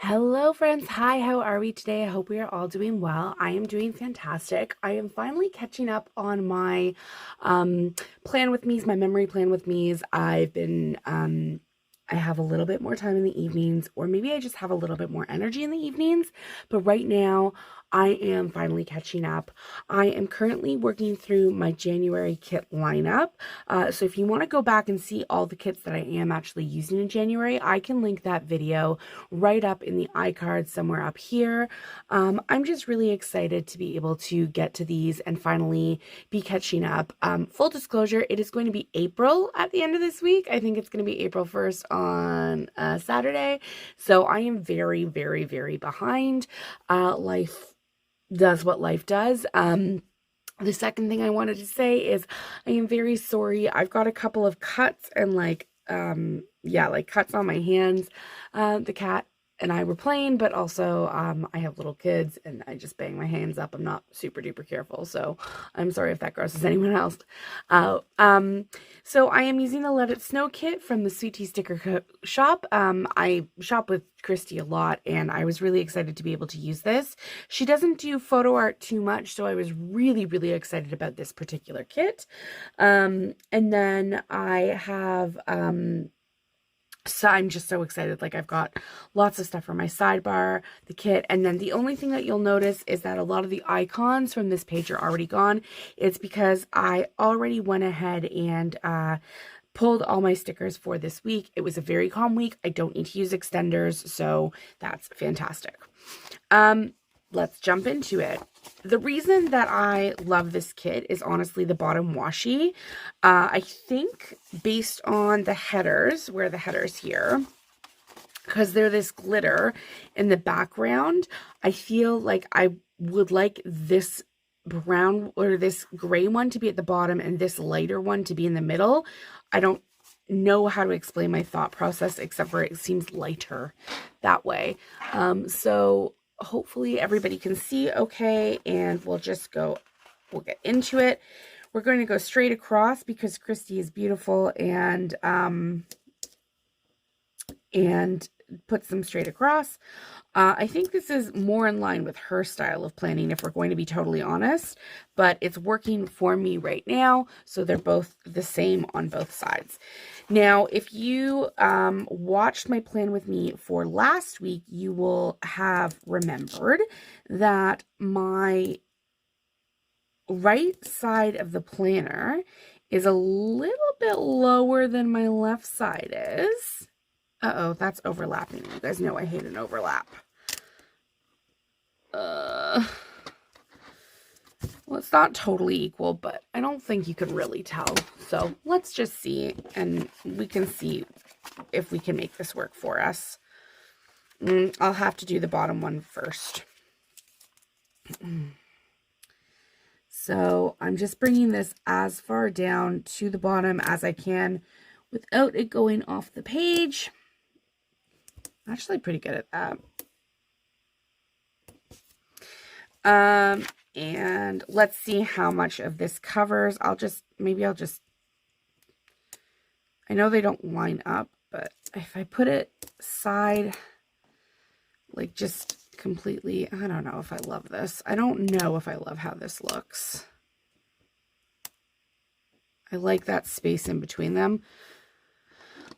Hello friends, hi, how are we today? I hope we are all doing well. I am doing fantastic. I am finally catching up on my plan with me's, my memory plan with me's. I have a little bit more time in the evenings, or maybe I just have a little bit more energy in the evenings, but right now I am finally catching up. I am currently working through my January kit lineup. So if you want to go back and see all the kits that I am actually using in January, I can link that video right up in the iCard somewhere up here. I'm just really excited to be able to get to these and finally be catching up. Full disclosure, it is going to be April at the end of this week. I think it's going to be April 1st on Saturday. So I am very, very, very behind. Life does what life does. The second thing I wanted to say is I am very sorry. I've got a couple of cuts and like cuts on my hands. The cat and I were playing, but also I have little kids and I just bang my hands up. I'm not super duper careful, so I'm sorry if that grosses anyone else. So I am using the Let It Snow kit from the Sweet Tea Sticker Shop. I shop with Christy a lot, and I was really excited to be able to use this. She doesn't do photo art too much, so I was really, really excited about this particular kit. And then I have so I'm just so excited. Like, I've got lots of stuff for my sidebar, the kit, and then the only thing that you'll notice is that a lot of the icons from this page are already gone. It's because I already went ahead and pulled all my stickers for this week. It was a very calm week. I don't need to use extenders, so that's fantastic. Let's jump into it. The reason that I love this kit is honestly the bottom washi. I think based on the headers, where the headers here, because they're this glitter in the background, I feel like I would like this brown or this gray one to be at the bottom and this lighter one to be in the middle. I don't know how to explain my thought process except for it seems lighter that way. So hopefully everybody can see okay, and we'll get into it. We're going to go straight across because Christy is beautiful and puts them straight across. I think this is more in line with her style of planning, if we're going to be totally honest, but it's working for me right now, so they're both the same on both sides. Now, if you watched my plan with me for last week, you will have remembered that my right side of the planner is a little bit lower than my left side is. Uh-oh, that's overlapping. You guys know I hate an overlap. Well, it's not totally equal, but I don't think you can really tell. So let's just see, and we can see if we can make this work for us. I'll have to do the bottom one first. So I'm just bringing this as far down to the bottom as I can without it going off the page. I'm actually pretty good at that. And let's see how much of this covers. I know they don't line up, but if I put it side, like just completely, I don't know if I love this. I don't know if I love how this looks. I like that space in between them.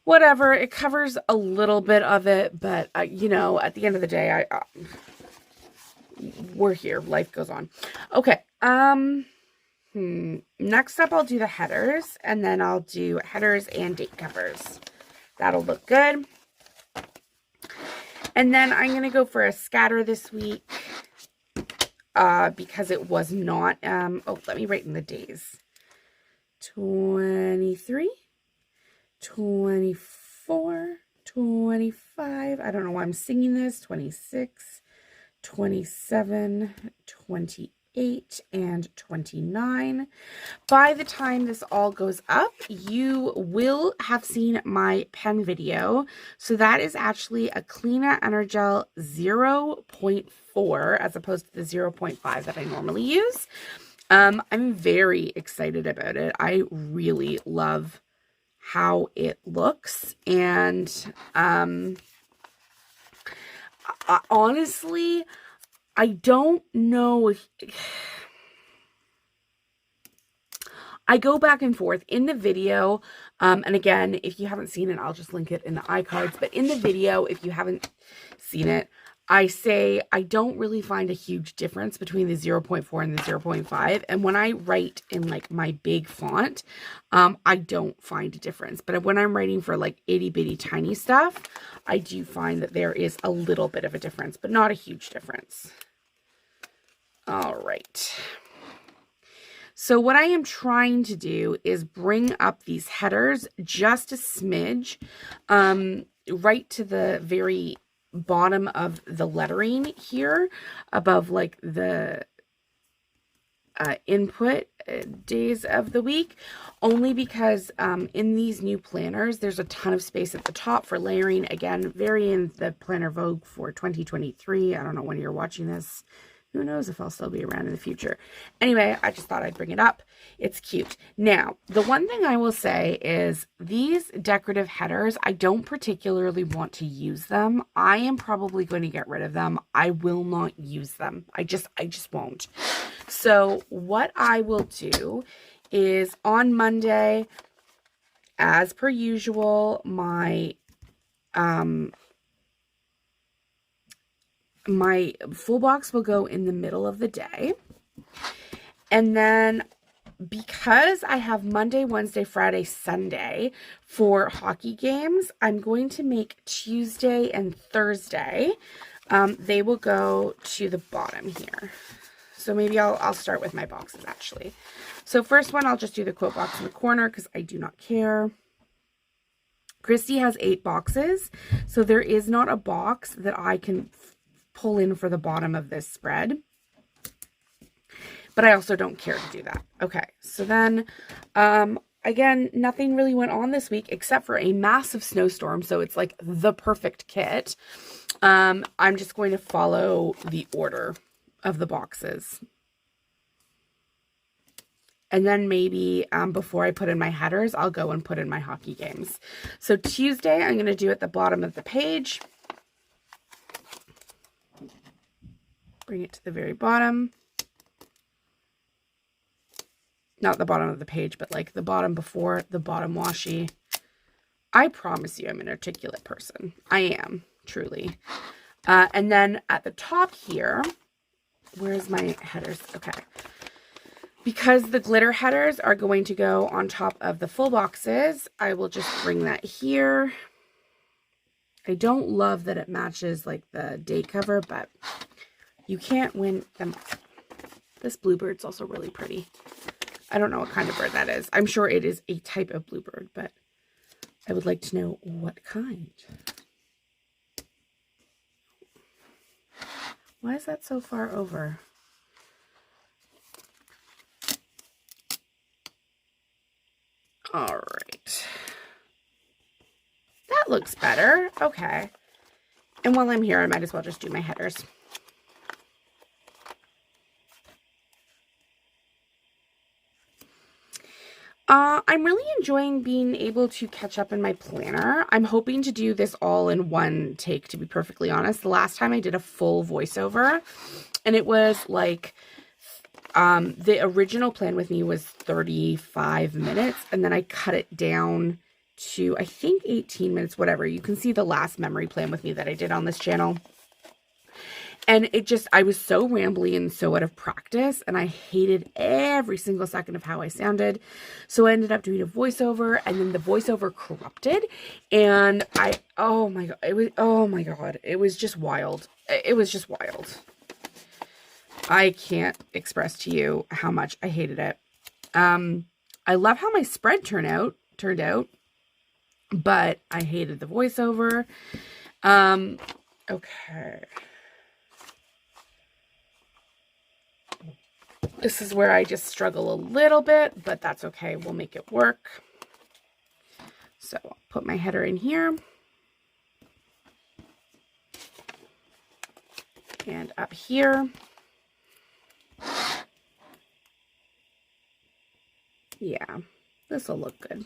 Whatever, it covers a little bit of it, but you know, at the end of the day, we're here. Life goes on. Okay. Next up, I'll do the headers, and then I'll do headers and date covers. That'll look good. And then I'm going to go for a scatter this week, because it was not, let me write in the days. 23, 24, 25. I don't know why I'm singing this. 26, 27, 28, and 29. By the time this all goes up, you will have seen my pen video. So that is actually a Kleena Energel 0.4 as opposed to the 0.5 that I normally use. I'm very excited about it. I really love how it looks, and Honestly, I don't know if... I go back and forth in the video, and again, if you haven't seen it, I'll just link it in the iCards, but in the video, if you haven't seen it, I say I don't really find a huge difference between the 0.4 and the 0.5, and when I write in like my big font, I don't find a difference, but when I'm writing for like itty bitty tiny stuff, I do find that there is a little bit of a difference, but not a huge difference. All right. So what I am trying to do is bring up these headers just a smidge, right to the very bottom of the lettering here, above like the input days of the week, only because in these new planners, there's a ton of space at the top for layering. Again, very in the Planner Vogue for 2023. I don't know when you're watching this. Who knows if I'll still be around in the future. Anyway, I just thought I'd bring it up. It's cute. Now, the one thing I will say is these decorative headers, I don't particularly want to use them. I am probably going to get rid of them. I will not use them. I just won't. So what I will do is on Monday, as per usual, my full box will go in the middle of the day. And then because I have Monday, Wednesday, Friday, Sunday for hockey games, I'm going to make Tuesday and Thursday. They will go to the bottom here. So maybe I'll start with my boxes actually. So first one, I'll just do the quote box in the corner because I do not care. Christy has 8 boxes, so there is not a box that I can pull in for the bottom of this spread, but I also don't care to do that. Okay, so then again, nothing really went on this week except for a massive snowstorm, so it's like the perfect kit. I'm just going to follow the order of the boxes, and then maybe before I put in my headers, I'll go and put in my hockey games. So Tuesday, I'm going to do at the bottom of the page. Bring it to the very bottom. Not the bottom of the page, but like the bottom before the bottom washi. I promise you I'm an articulate person. I am, truly. And then at the top here, where's my headers? Okay. Because the glitter headers are going to go on top of the full boxes, I will just bring that here. I don't love that it matches like the date cover, but you can't win them. This bluebird's also really pretty. I don't know what kind of bird that is. I'm sure it is a type of bluebird, but I would like to know what kind. Why is that so far over? All right. That looks better. Okay. And while I'm here, I might as well just do my headers. I'm really enjoying being able to catch up in my planner. I'm hoping to do this all in one take, to be perfectly honest. The last time I did a full voiceover, and it was like, the original plan with me was 35 minutes, and then I cut it down to, I think, 18 minutes, whatever. You can see the last memory plan with me that I did on this channel. And it just, I was so rambly and so out of practice, and I hated every single second of how I sounded. So I ended up doing a voiceover, and then the voiceover corrupted, and oh my God, it was just wild. It was just wild. I can't express to you how much I hated it. I love how my spread turned out, but I hated the voiceover. Okay. This is where I just struggle a little bit, but that's okay. We'll make it work. So I'll put my header in here. And up here. Yeah, this will look good.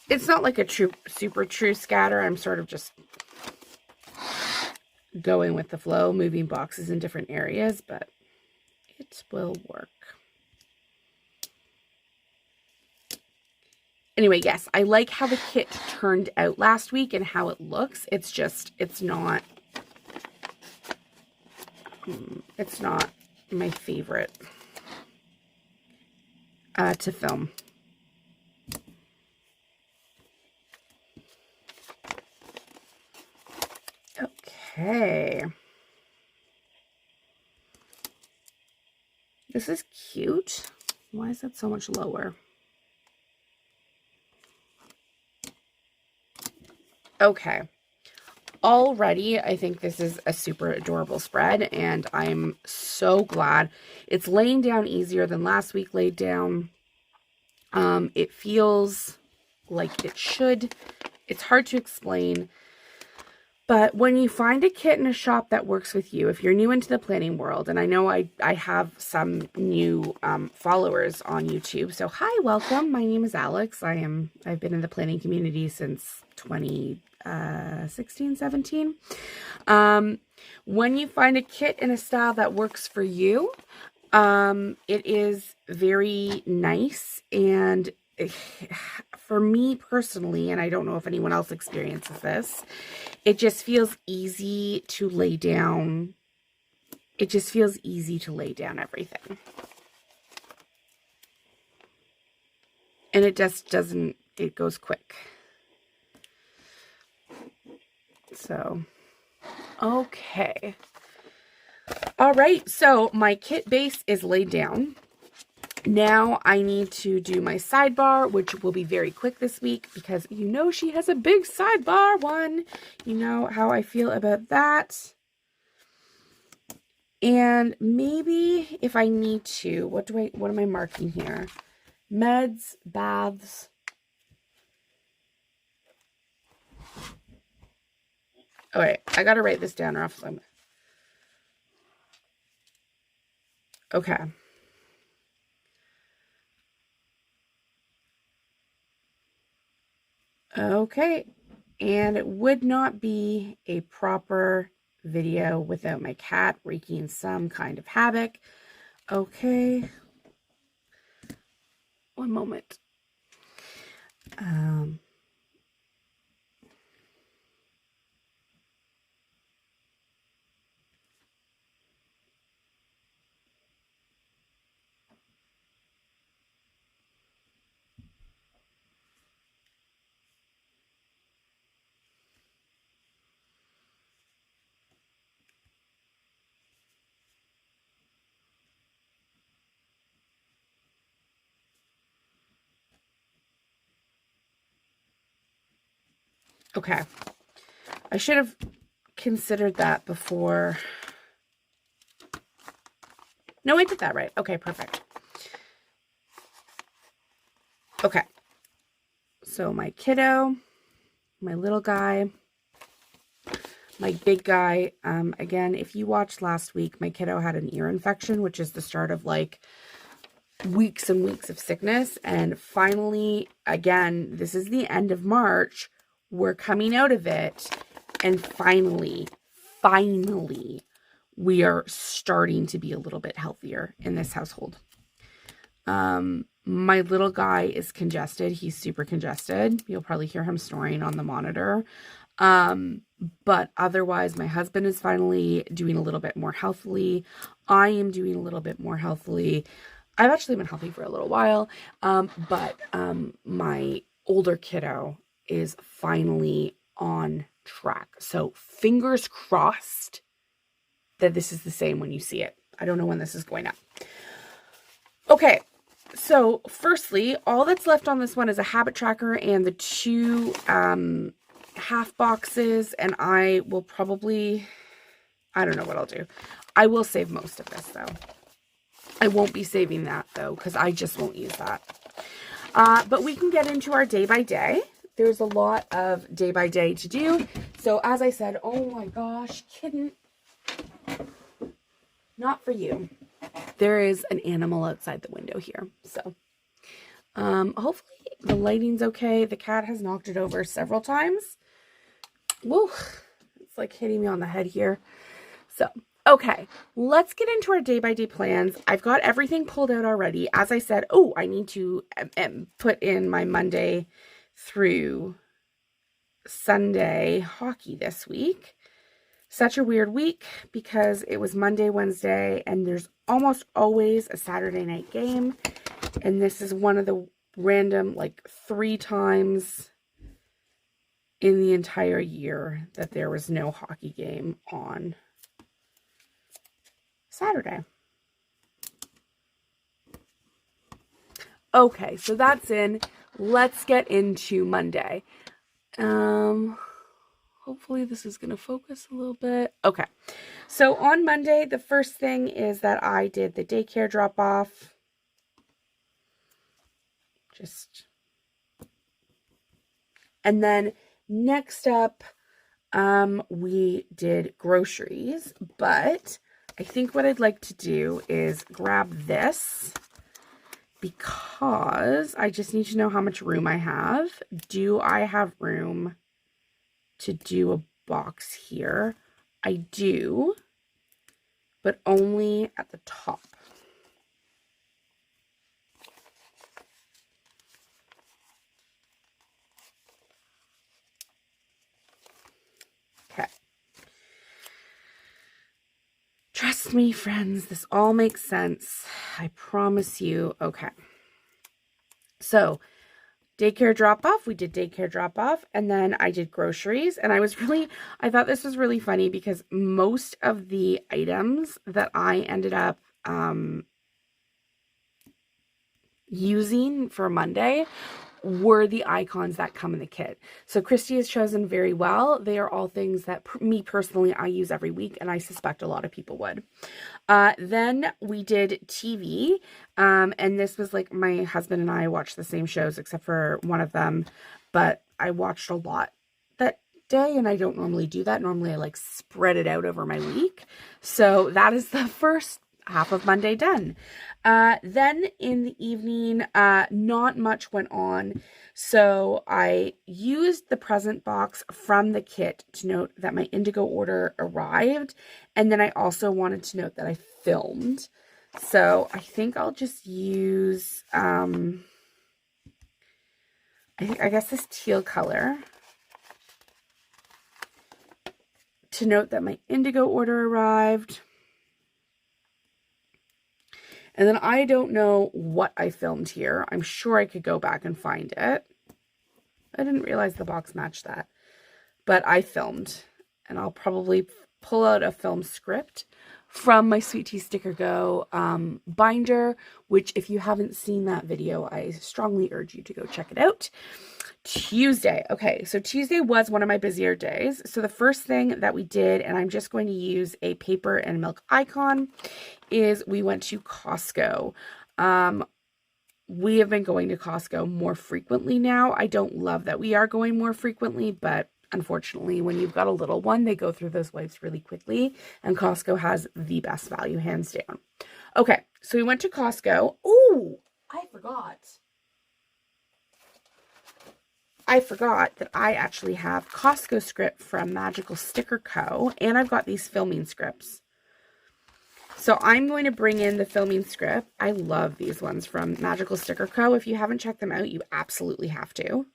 It's not like a super true scatter. I'm sort of just going with the flow, moving boxes in different areas, but it will work. Anyway, yes, I like how the kit turned out last week and how it looks. It's just, it's not my favorite to film. Okay. This is cute. Why is that so much lower? Okay. Already, I think this is a super adorable spread, and I'm so glad. It's laying down easier than last week laid down. It feels like it should. It's hard to explain. But when you find a kit in a shop that works with you, if you're new into the planning world, and I know I have some new followers on YouTube. So hi, welcome. My name is Alex. I've been in the planning community since 2016, 17. When you find a kit in a style that works for you, it is very nice, and for me personally, and I don't know if anyone else experiences this, it just feels easy to lay down. It just feels easy to lay down everything. And it just doesn't, it goes quick. So, okay. All right, so my kit base is laid down. Now I need to do my sidebar, which will be very quick this week because you know she has a big sidebar one. You know how I feel about that. And maybe if I need to, what am I marking here? Meds, baths. All right, I got to write this down or else I'm... Okay. Okay, and it would not be a proper video without my cat wreaking some kind of havoc. Okay. One moment. Okay. I should have considered that before. No, I did that right. Okay, perfect. Okay. So my kiddo, my little guy, my big guy. Again, if you watched last week, my kiddo had an ear infection, which is the start of like weeks and weeks of sickness. And finally, again, this is the end of March. We're coming out of it. And finally, we are starting to be a little bit healthier in this household. My little guy is congested. He's super congested. You'll probably hear him snoring on the monitor. But otherwise, my husband is finally doing a little bit more healthily. I am doing a little bit more healthily. I've actually been healthy for a little while. But my older kiddo is finally on track. So fingers crossed that this is the same when you see it. I don't know when this is going up. Okay. So firstly, all that's left on this one is a habit tracker and the 2 half boxes. And I will probably, I don't know what I'll do. I will save most of this though. I won't be saving that though, because I just won't use that. But we can get into our day by day. There's a lot of day by day to do. So as I said, oh my gosh, kitten, not for you. There is an animal outside the window here. So hopefully the lighting's okay. The cat has knocked it over several times. Woo, It's like hitting me on the head here. So, okay, let's get into our day-by-day plans. I've got everything pulled out already. As I said, oh, I need to put in my Monday through Sunday hockey this week. Such a weird week because it was Monday, Wednesday, and there's almost always a Saturday night game. And this is one of the random, like 3 times in the entire year that there was no hockey game on Saturday. Okay, so that's in. Let's get into Monday. Hopefully this is going to focus a little bit. Okay, so on Monday, the first thing is that I did the daycare drop-off. And then next up, we did groceries, but I think what I'd like to do is grab this because I just need to know how much room I have. Do I have room to do a box here? I do, but only at the top. Okay. Trust me, friends, this all makes sense. I promise you. Okay. So, daycare drop-off. We did daycare drop-off, and then I did groceries, and I thought this was really funny because most of the items that I ended up using for Monday were the icons that come in the kit. So Christy has chosen very well. They are all things that me personally, I use every week, and I suspect a lot of people would. Then we did TV, and this was like my husband and I watched the same shows except for one of them, but I watched a lot that day, and I don't normally do that. Normally I like spread it out over my week. So that is the first half of Monday done. Then in the evening, not much went on. So I used the present box from the kit to note that my Indigo order arrived. And then I also wanted to note that I filmed. So I think I'll just use, I guess this teal color to note that my Indigo order arrived. And then I don't know what I filmed here. I'm sure I could go back and find it. I didn't realize the box matched that. But I filmed. And I'll probably pull out a film script from my Sweet Tea Sticker Go binder, which if you haven't seen that video, I strongly urge you to go check it out. Tuesday. Okay, so Tuesday was one of my busier days. So the first thing that we did, and I'm just going to use a paper and milk icon, is we went to Costco. We have been going to Costco more frequently now. I don't love that we are going more frequently, but unfortunately, when you've got a little one, they go through those wipes really quickly, and Costco has the best value, hands down. Okay, so we went to Costco. Oh, I forgot that I actually have Costco script from Magical Sticker Co. And I've got these filming scripts. So I'm going to bring in the filming script. I love these ones from Magical Sticker Co. If you haven't checked them out, you absolutely have to.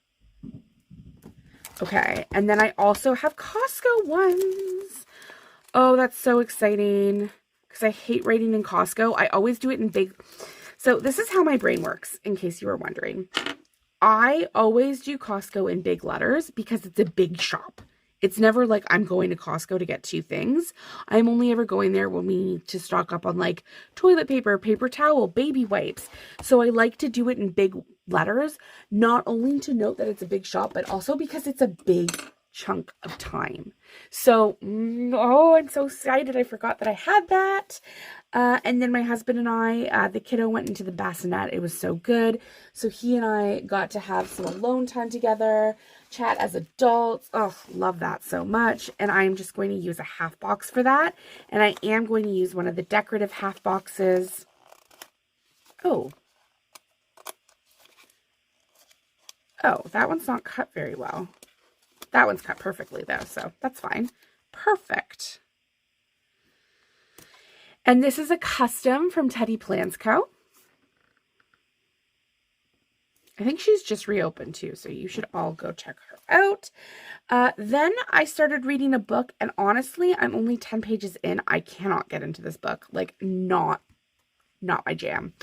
Okay, and then I also have Costco ones. Oh, that's so exciting. Because I hate writing in Costco. I always do it in big. So this is how my brain works, in case you were wondering. I always do Costco in big letters because it's a big shop. It's never like I'm going to Costco to get 2 things. I'm only ever going there when we need to stock up on like toilet paper, paper towel, baby wipes. So I like to do it in big letters, not only to note that it's a big shop, but also because it's a big chunk of time. So, oh, I'm so excited. I forgot that I had that. And then my husband and I, the kiddo went into the bassinet. It was so good. So he and I got to have some alone time together, chat as adults. Oh, love that so much. And I'm just going to use a half box for that. And I am going to use one of the decorative half boxes. Oh, that one's not cut very well. That one's cut perfectly though, so that's fine. Perfect. And this is a custom from Teddy Plans Co. I think she's just reopened too, so you should all go check her out. Then I started reading a book, and honestly, I'm only 10 pages in. I cannot get into this book. Like, not my jam.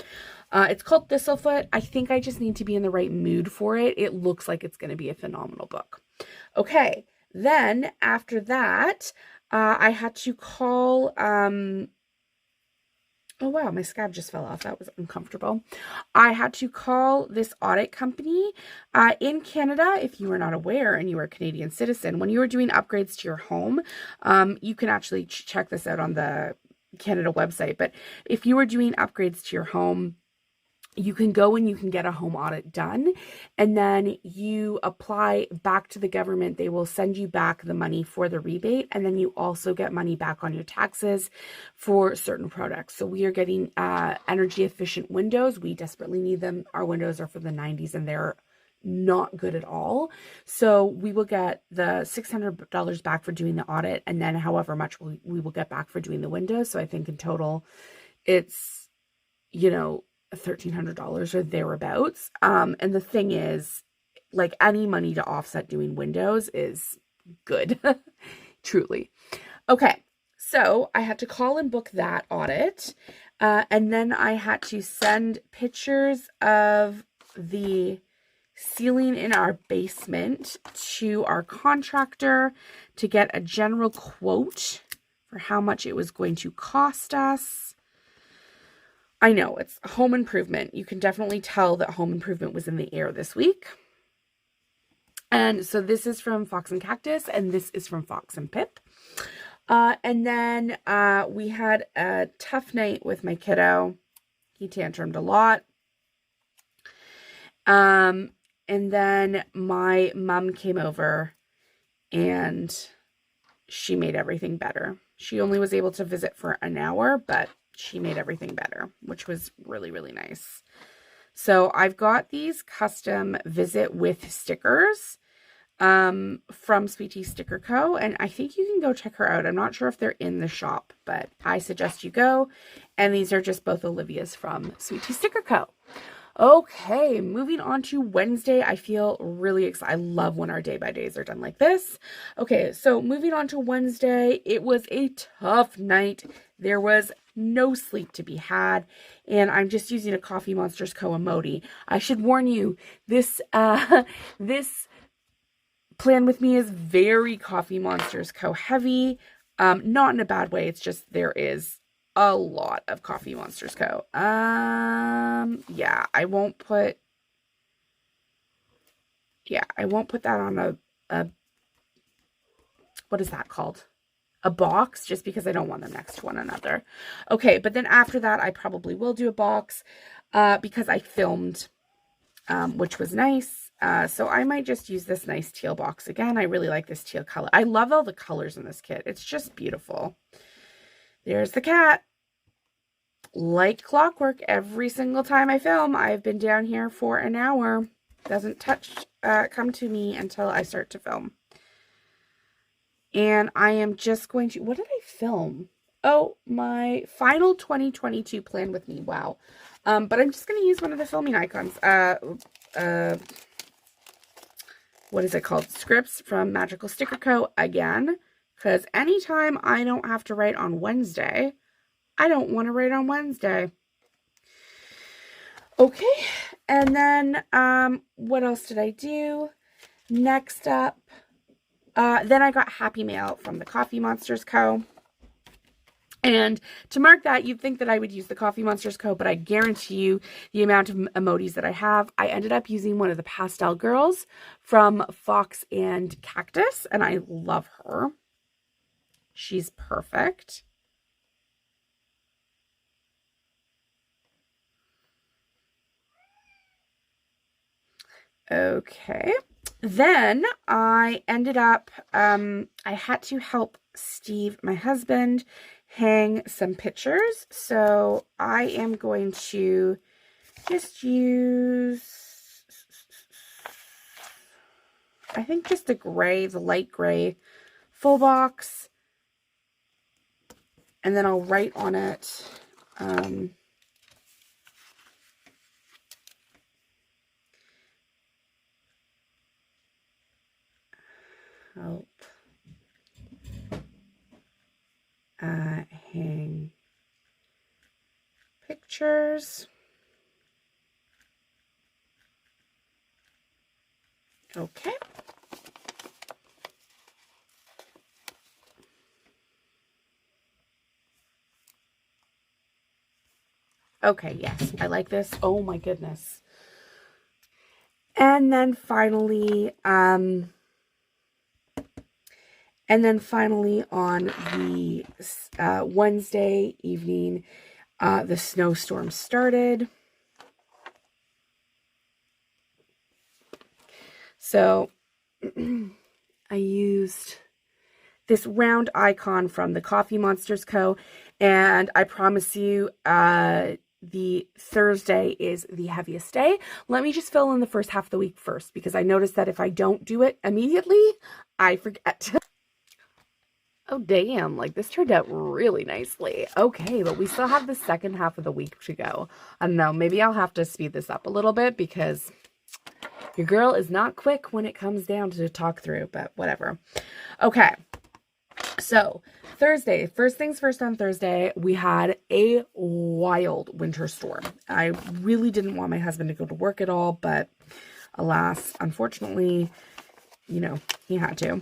It's called Thistlefoot. I think I just need to be in the right mood for it. It looks like it's going to be a phenomenal book. Okay, then after that, I had to call, oh wow, my scab just fell off. That was uncomfortable. I had to call this audit company in Canada. If you are not aware and you are a Canadian citizen, when you are doing upgrades to your home, you can actually check this out on the Canada website. But if you are doing upgrades to your home, you can go and you can get a home audit done, and then you apply back to the government. They will send you back the money for the rebate, and then you also get money back on your taxes for certain products. So we are getting energy efficient windows. We desperately need them. Our windows are from the 90s and they're not good at all. So we will get the $600 back for doing the audit, and then however much we will get back for doing the windows. So I think in total it's, $1,300 or thereabouts. And the thing is, like, any money to offset doing windows is good, truly. Okay, so I had to call and book that audit. And then I had to send pictures of the ceiling in our basement to our contractor to get a general quote for how much it was going to cost us. I know, it's home improvement. You can definitely tell that home improvement was in the air this week. And so this is from Fox and Cactus, and this is from Fox and Pip. And then we had a tough night with my kiddo. He tantrumed a lot. And then my mom came over and she made everything better. She only was able to visit for an hour, but she made everything better, which was really, really nice. So I've got these custom visit with stickers from Sweet Tea Sticker Co. And I think you can go check her out. I'm not sure if they're in the shop, but I suggest you go. And these are just both Olivia's from Sweet Tea Sticker Co. Okay, moving on to Wednesday. I feel really excited. I love when our day-by-days are done like this. Okay, so moving on to Wednesday. It was a tough night. There was no sleep to be had, and I'm just using a Coffee Monsters Co. emoji. I should warn you, this this plan with me is very Coffee Monsters Co. heavy. Not in a bad way. It's just there is a lot of Coffee Monsters Co. Yeah, I won't put that on a what is that called? A box, just because I don't want them next to one another. Okay, but then after that, I probably will do a box because I filmed, which was nice. So I might just use this nice teal box again. I really like this teal color. I love all the colors in this kit. It's just beautiful. There's the cat. Like clockwork, every single time I film, I've been down here for an hour. Doesn't come to me until I start to film. And I am just going to, what did I film? Oh, my final 2022 plan with me. Wow. But I'm just going to use one of the filming icons. What is it called? Scripts from Magical Sticker Co. again. Because anytime I don't have to write on Wednesday, I don't want to write on Wednesday. Okay. And then, what else did I do? Next up, then I got Happy Mail from the Coffee Monsters Co. And to mark that, you'd think that I would use the Coffee Monsters Co., but I guarantee you the amount of emojis that I have, I ended up using one of the Pastel Girls from Fox and Cactus, and I love her. She's perfect. Okay. Then I ended up, I had to help Steve, my husband, hang some pictures. So I am going to just use, I think just the gray, the light gray full box. and then I'll write on it. Help hang pictures. Okay. Okay, yes, I like this. Oh my goodness. And then finally, on the Wednesday evening, the snowstorm started. So I used this round icon from the Coffee Monsters Co. And I promise you, the Thursday is the heaviest day. Let me just fill in the first half of the week first, because I noticed that if I don't do it immediately, I forget. Oh, damn. Like, this turned out really nicely. Okay, but we still have the second half of the week to go. I don't know. Maybe I'll have to speed this up a little bit, because your girl is not quick when it comes down to talk through, but whatever. Okay. So, Thursday, first things first on Thursday, we had a wild winter storm. I really didn't want my husband to go to work at all, but alas, unfortunately, you know, he had to.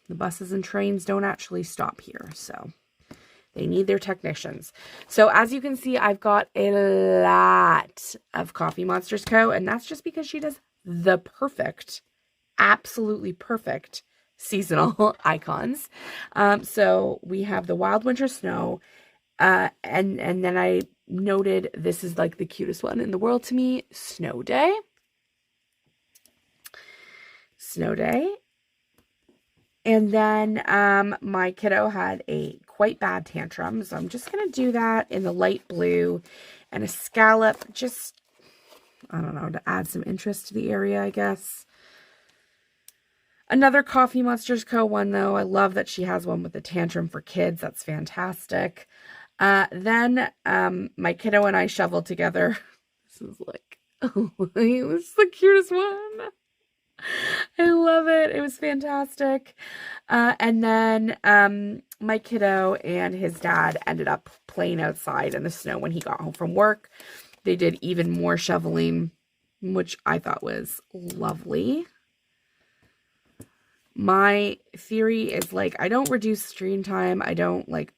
The buses and trains don't actually stop here, so they need their technicians. So as you can see, I've got a lot of Coffee Monsters Co., and that's just because she does the perfect, absolutely perfect seasonal icons. So we have the Wild Winter Snow, and then I noted this is like the cutest one in the world to me, Snow Day. Snow Day. And then my kiddo had a quite bad tantrum, so I'm just going to do that in the light blue and a scallop, just, I don't know, to add some interest to the area, I guess. Another Coffee Monsters Co. one, though. I love that she has one with a tantrum for kids. That's fantastic. Then my kiddo and I shoveled together. This is like, oh, this is the cutest one. I love it. It was fantastic. And then my kiddo and his dad ended up playing outside in the snow when he got home from work. They did even more shoveling, which I thought was lovely. My theory is, like, I don't reduce screen time. I don't, like,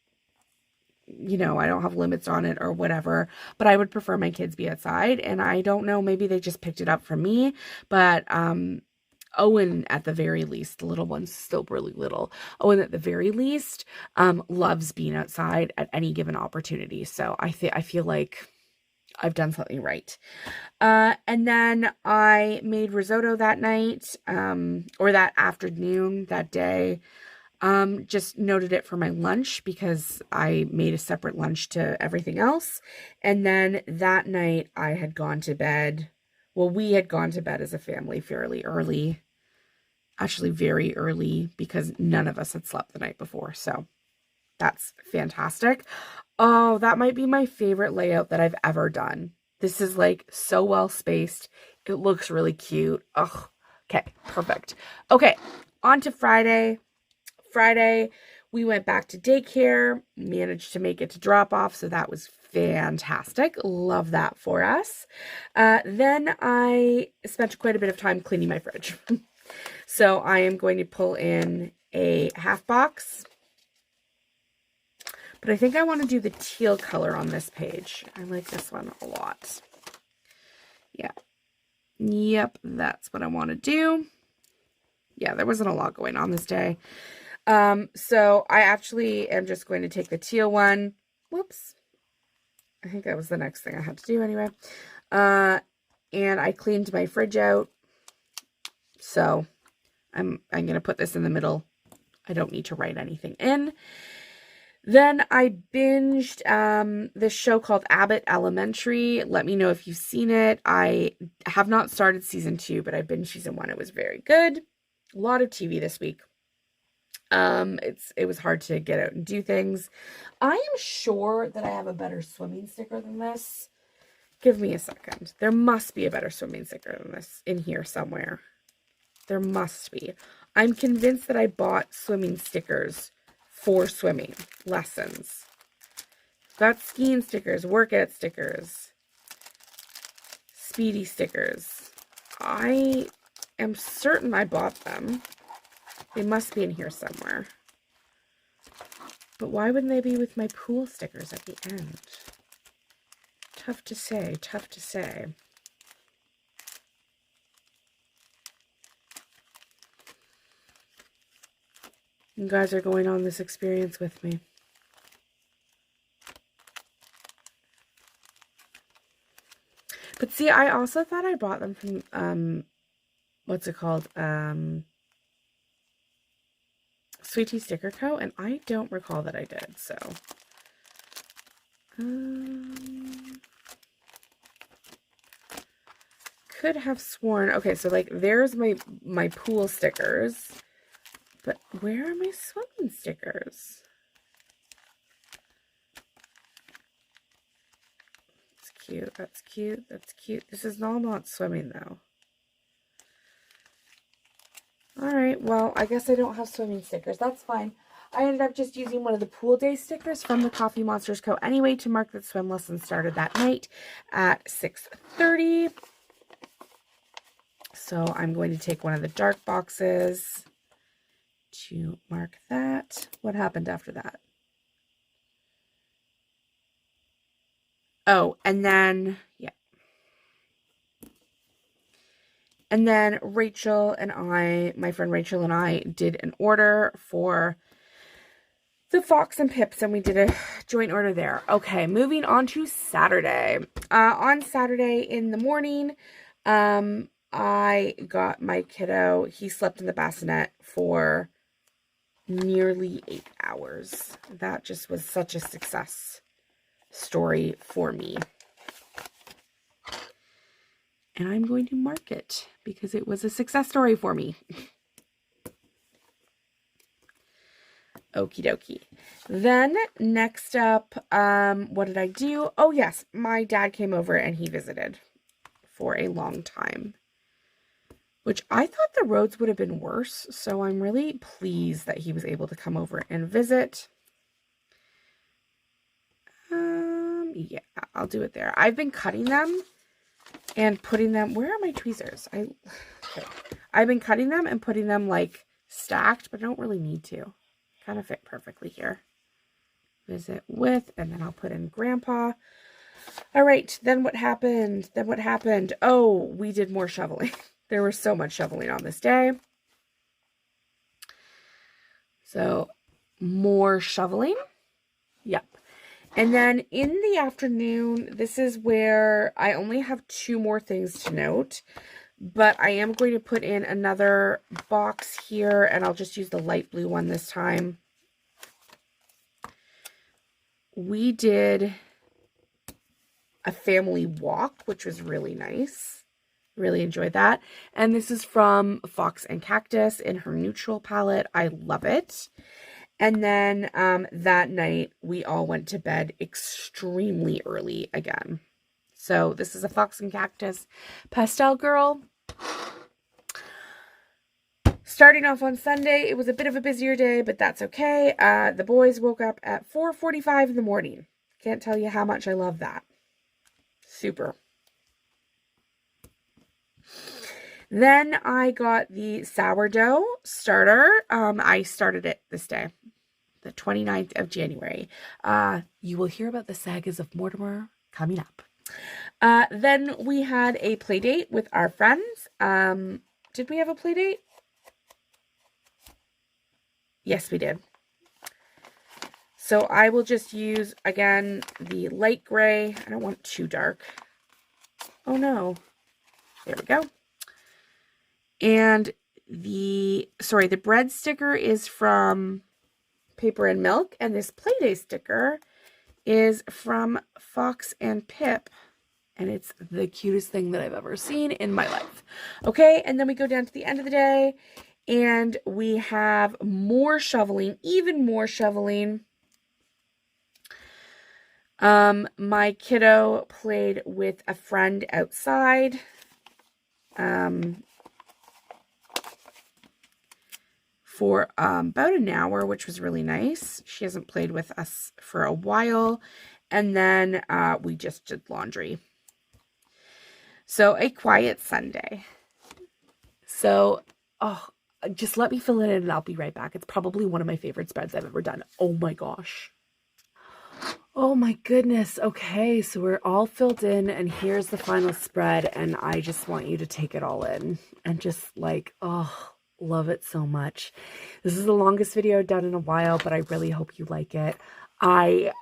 you know, I don't have limits on it or whatever, but I would prefer my kids be outside. And I don't know, maybe they just picked it up from me, but Owen, at the very least, the little one's still really little. Owen, at the very least, loves being outside at any given opportunity. So I feel like I've done something right. And then I made risotto that night, or that afternoon, that day. Just noted it for my lunch because I made a separate lunch to everything else. And then that night I had gone to bed. Well, we had gone to bed as a family fairly early. Actually, very early, because none of us had slept the night before. So that's fantastic. Oh, that might be my favorite layout that I've ever done. This is like so well spaced. It looks really cute. Oh, okay, perfect. Okay, on to Friday. Friday, we went back to daycare, managed to make it to drop off. So that was fantastic. Love that for us. Then I spent quite a bit of time cleaning my fridge. So I am going to pull in a half box. But I think I want to do the teal color on this page. I like this one a lot. Yeah. Yep, that's what I want to do. Yeah, there wasn't a lot going on this day. So I actually am just going to take the teal one. Whoops. I think that was the next thing I had to do anyway. And I cleaned my fridge out. So I'm going to put this in the middle. I don't need to write anything in. Then I binged this show called Abbott Elementary. Let me know if you've seen it. I have not started season 2, but I binged season 1. It was very good. A lot of TV this week. It was hard to get out and do things. I am sure that I have a better swimming sticker than this. Give me a second. There must be a better swimming sticker than this in here somewhere. There must be. I'm convinced that I bought swimming stickers for swimming lessons. Got skiing stickers, workout stickers, speedy stickers. I am certain I bought them. They must be in here somewhere. But why wouldn't they be with my pool stickers at the end? Tough to say, tough to say. You guys are going on this experience with me. But see, I also thought I bought them from, what's it called? Sweetie Sticker Co. And I don't recall that I did, so. Could have sworn. Okay, so like there's my pool stickers. But where are my swimming stickers? That's cute. That's cute. That's cute. This is all not swimming though. Alright, well, I guess I don't have swimming stickers. That's fine. I ended up just using one of the pool day stickers from the Coffee Monsters Co. anyway to mark that swim lesson started that night at 6:30. So I'm going to take one of the dark boxes to mark that. What happened after that? Oh, and then, yeah. And then Rachel and I, my friend Rachel and I, did an order for the Fox and Pips, and we did a joint order there. Okay, moving on to Saturday. On Saturday in the morning, I got my kiddo. He slept in the bassinet for nearly 8 hours. That just was such a success story for me. And I'm going to mark it because it was a success story for me. Okie dokie. Then next up, what did I do? Oh yes, my dad came over and he visited for a long time, which I thought the roads would have been worse. So I'm really pleased that he was able to come over and visit. Yeah, I'll do it there. I've been cutting them and putting them, where are my tweezers? Okay. I've been cutting them and putting them like stacked, but I don't really need to. Kind of fit perfectly here. Visit with, and then I'll put in Grandpa. All right, then what happened? Oh, we did more shoveling. There was so much shoveling on this day. So, more shoveling. Yep. And then in the afternoon, this is where I only have 2 more things to note. But I am going to put in another box here, and I'll just use the light blue one this time. We did a family walk, which was really nice. Really enjoyed that. And this is from Fox and Cactus in her neutral palette. I love it. And then that night, we all went to bed extremely early again. So this is a Fox and Cactus Pastel Girl. Starting off on Sunday, it was a bit of a busier day, but that's okay. The boys woke up at 4:45 in the morning. Can't tell you how much I love that. Super. Then I got the sourdough starter. I started it this day, the 29th of January. You will hear about the sagas of Mortimer coming up. Then we had a play date with our friends. Did we have a play date? Yes, we did. So I will just use, again, the light gray. I don't want it too dark. Oh, no. There we go. And the bread sticker is from Paper and Milk. And this Playday sticker is from Fox and Pip. And it's the cutest thing that I've ever seen in my life. Okay, and then we go down to the end of the day. And we have more shoveling, even more shoveling. My kiddo played with a friend outside. For about an hour, which was really nice. She hasn't played with us for a while. And then we just did laundry. So a quiet Sunday. So, oh, just let me fill it in and I'll be right back. It's probably one of my favorite spreads I've ever done. Oh my gosh. Oh my goodness. Okay, so we're all filled in and here's the final spread. And I just want you to take it all in and just like, oh, love it so much. This is the longest video I've done in a while, but I really hope you like it. I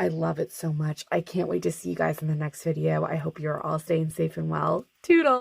love it so much. I can't wait to see you guys in the next video. I hope you're all staying safe and well. Toodles!